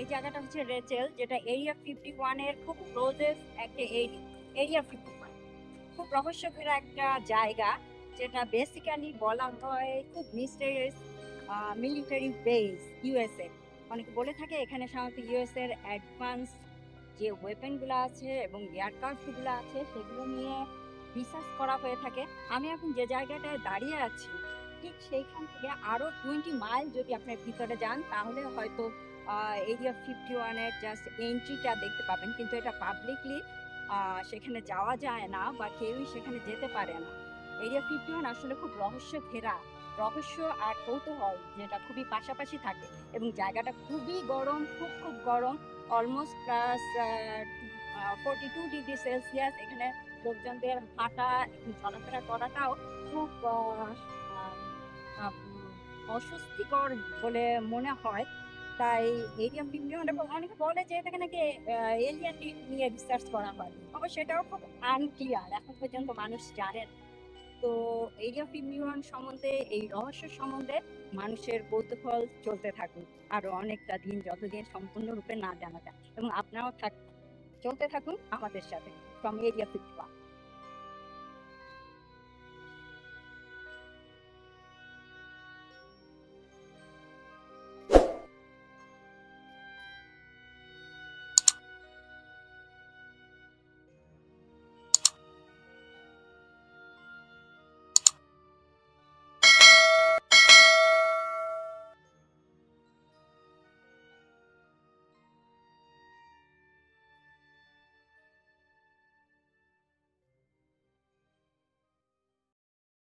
এই জায়গাটা হচ্ছে রেচেল, যেটা এরিয়া 51 এর খুব ক্লোজেস্ট একটা এরিয়া 51, খুব রহস্য ঘেরা একটা জায়গা, যেটা বেসিক্যালি বলা হয় খুব মিস্টেরিয়াস মিলিটারি বেস ইউএসএ। অনেকে বলে থাকে এখানে সাধারণত ইউএস এর অ্যাডভান্স যে ওয়েপন গুলো আছে এবং এয়ারক্রাফট গুলো আছে সেগুলো নিয়ে রিসার্চ করা হয়ে থাকে। আমি এখন যে জায়গাটায় দাঁড়িয়ে আছি ঠিক সেইখান থেকে আরো 20 মাইল যদি আপনার ভিতরে যান তাহলে হয়তো এরিয়া 51 এর জাস্ট এন্ট্রিটা দেখতে পাবেন, কিন্তু এটা পাবলিকলি সেখানে যাওয়া যায় না বা কেউই সেখানে যেতে পারে না। এরিয়া 51 আসলে খুব রহস্য ঘেরা, রহস্য আর কৌতূহল যেটা খুবই পাশাপাশি থাকে, এবং জায়গাটা খুবই গরম, খুব খুব গরম, অলমোস্ট প্লাস 42 ডিগ্রি সেলসিয়াস। এখানে লোকজনদের হাঁটা এবং চলাফেরা করাটাও খুব আহ, আহ, অস্বস্তিকর বলে মনে হয়। তাই এরিয়া 51, এবং অনেকে বলে যে এখানে নাকি এলিয়েন নিয়ে রিসার্চ করা হয়, অবশ্য সেটাও খুব আনক্লিয়ার, এখন পর্যন্ত মানুষ জানেন। তো এরিয়া 51 সম্বন্ধে, এই রহস্য সম্বন্ধে মানুষের কৌতূহল চলতে থাকুক আরো অনেকটা দিন, যতদিন সম্পূর্ণরূপে না জানা যায়, এবং আপনারাও চলতে থাকুন আমাদের সাথে ফ্রম এরিয়া 51।